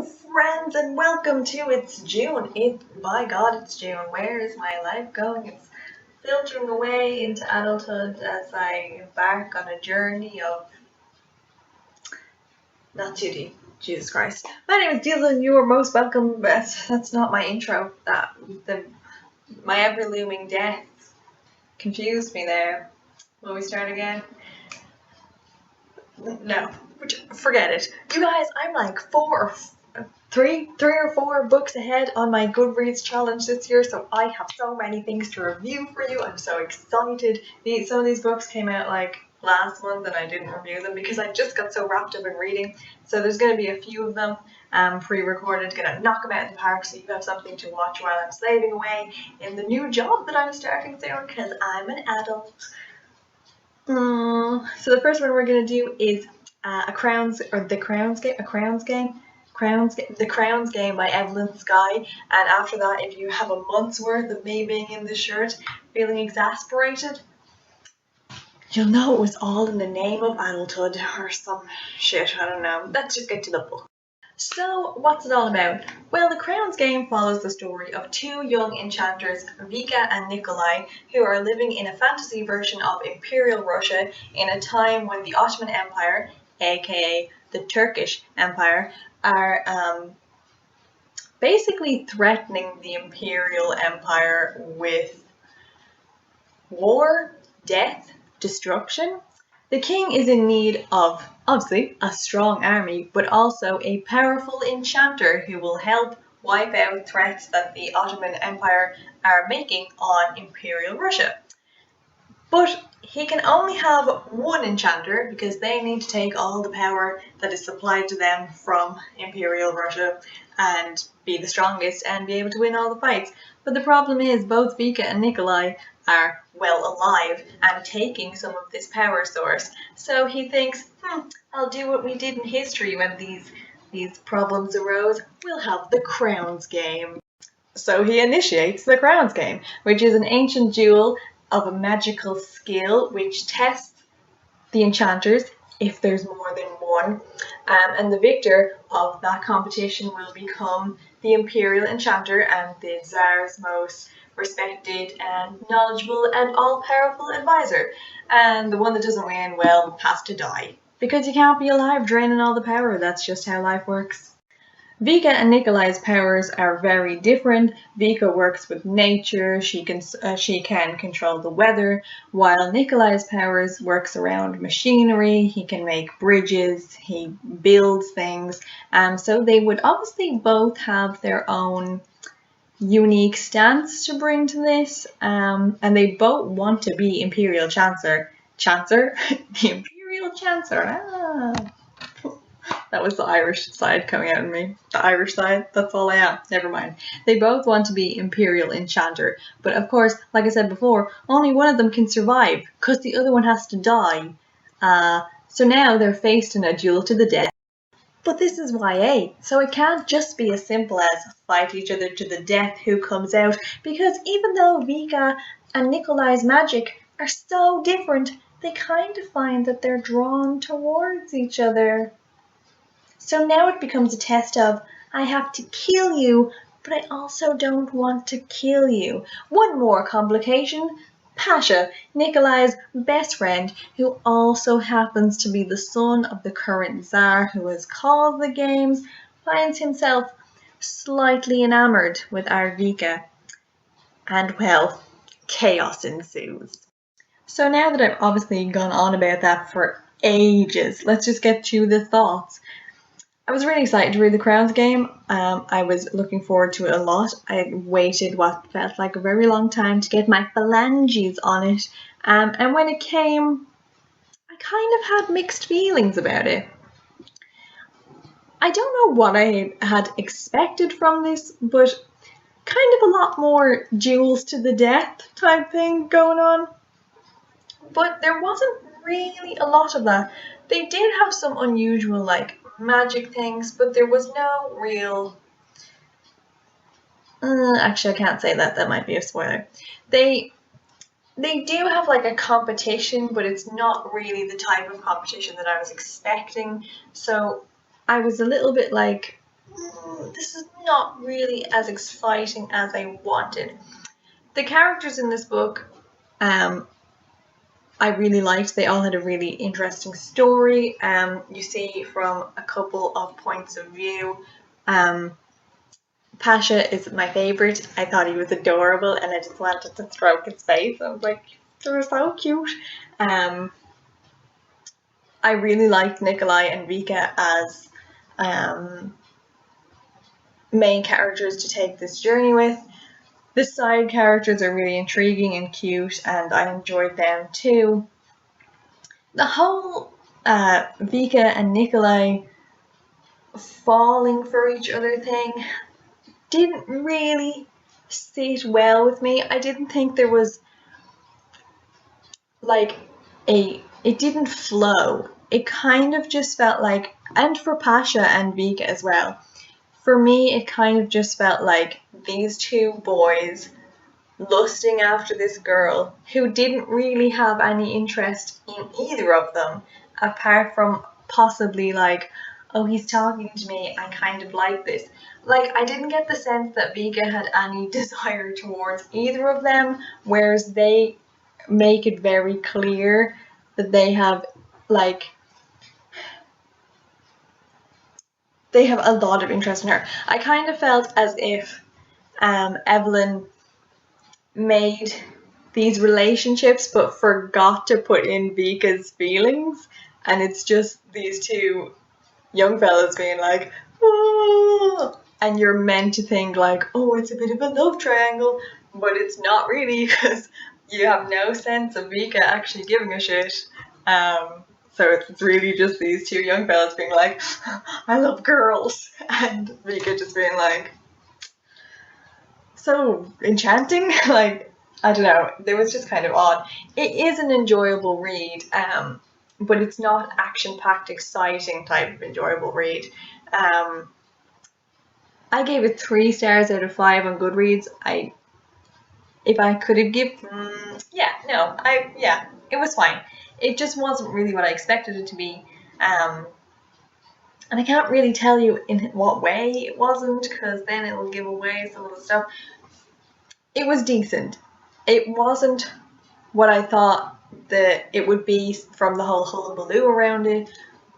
Friends, and welcome to It's June. By God, it's June. Where is my life going? It's filtering away into adulthood as I embark on a journey of not too deep. Jesus Christ. My name is Evelyn. You are most welcome. That's not my intro. My ever looming death confused me there. Will we start again? No, forget it. You guys, I'm like three or four books ahead on my Goodreads challenge this year, so I have so many things to review for you. I'm so excited. Some of these books came out like last month and I didn't review them because I just got so wrapped up in reading. So there's going to be a few of them pre-recorded, going to knock them out in the park so you have something to watch while I'm slaving away in the new job that I'm starting soon because I'm an adult. So the first one we're going to do is The Crowns Game by Evelyn, Skye. And after that, if you have a month's worth of me being in this shirt, feeling exasperated, you'll know it was all in the name of adulthood or some shit, I don't know. Let's just get to the book. So, what's it all about? Well, The Crowns Game follows the story of two young enchanters, Vika and Nikolai, who are living in a fantasy version of Imperial Russia in a time when the Ottoman Empire, aka the Turkish Empire, are basically threatening the Imperial Empire with war, death, destruction. The king is in need of, obviously, a strong army, but also a powerful enchanter who will help wipe out threats that the Ottoman Empire are making on Imperial Russia. But he can only have one enchanter because they need to take all the power that is supplied to them from Imperial Russia and be the strongest and be able to win all the fights. But the problem is both Vika and Nikolai are well alive and taking some of this power source. So he thinks, I'll do what we did in history when these problems arose. We'll have the Crowns Game. So he initiates the Crowns Game, which is an ancient duel of a magical skill which tests the enchanters if there's more than one, and the victor of that competition will become the Imperial Enchanter and the Tsar's most respected and knowledgeable and all-powerful advisor. And the one that doesn't win, well, has to die. Because you can't be alive draining all the power, that's just how life works. Vika and Nikolai's powers are very different. Vika works with nature, she can control the weather, while Nikolai's powers works around machinery, he can make bridges, he builds things. So they would obviously both have their own unique stance to bring to this, and they both want to be Imperial Chancellor. The Imperial Chancellor. That was the Irish side coming out in me. The Irish side, that's all I am. Never mind. They both want to be Imperial Enchanter. But of course, like I said before, only one of them can survive because the other one has to die. So now they're faced in a duel to the death. But this is YA, so it can't just be as simple as fight each other to the death who comes out, because even though Vika and Nikolai's magic are so different, they kind of find that they're drawn towards each other. So now it becomes a test of, I have to kill you, but I also don't want to kill you. One more complication. Pasha, Nikolai's best friend, who also happens to be the son of the current Tsar who has called the games, finds himself slightly enamored with our Vika. And well, chaos ensues. So now that I've obviously gone on about that for ages, let's just get to the thoughts. I was really excited to read The Crowns Game. I was looking forward to it a lot. I waited what felt like a very long time to get my phalanges on it. And when it came, I kind of had mixed feelings about it. I don't know what I had expected from this, but kind of a lot more duels to the death type thing going on. But there wasn't really a lot of that. They did have some unusual, magic things, but there was no real... actually, I can't say that. That might be a spoiler. They do have a competition, but it's not really the type of competition that I was expecting. So I was a little bit this is not really as exciting as I wanted. The characters in this book, I really liked. They all had a really interesting story. You see from a couple of points of view. Pasha is my favourite. I thought he was adorable and I just wanted to stroke his face. I was like, they're so cute. I really liked Nikolai and Vika as main characters to take this journey with. The side characters are really intriguing and cute, and I enjoyed them too. The whole Vika and Nikolai falling for each other thing didn't really sit well with me. I didn't think there was like it didn't flow. It kind of just felt like, and for Pasha and Vika as well, for me it kind of just felt like these two boys lusting after this girl who didn't really have any interest in either of them, apart from possibly like, oh, he's talking to me, I kind of like this. Like, I didn't get the sense that Vika had any desire towards either of them, whereas they make it very clear that they have like, they have a lot of interest in her. I kind of felt as if Evelyn made these relationships but forgot to put in Vika's feelings, and it's just these two young fellas being like, oh, and you're meant to think like, oh, it's a bit of a love triangle, but it's not really, because you have no sense of Vika actually giving a shit. So it's really just these two young fellas being like, I love girls, and Vika just being like, so enchanting. Like, I don't know, it was just kind of odd. It is an enjoyable read, but it's not action-packed, exciting type of enjoyable read. I gave it 3 stars out of 5 on Goodreads. If I could have given, it was fine. It just wasn't really what I expected it to be. And I can't really tell you in what way it wasn't, because then it will give away some of the stuff. It was decent. It wasn't what I thought that it would be from the whole hullabaloo around it,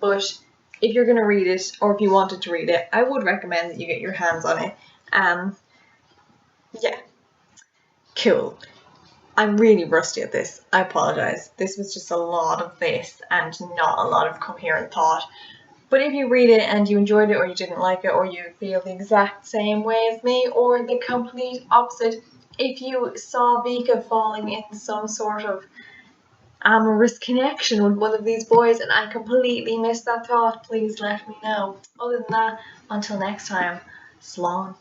but if you're going to read it, or if you wanted to read it, I would recommend that you get your hands on it. Yeah. Cool. I'm really rusty at this. I apologise. This was just a lot of this and not a lot of coherent thought. But if you read it and you enjoyed it, or you didn't like it, or you feel the exact same way as me, or the complete opposite, if you saw Vika falling in some sort of amorous connection with one of these boys and I completely missed that thought, please let me know. Other than that, until next time, slán.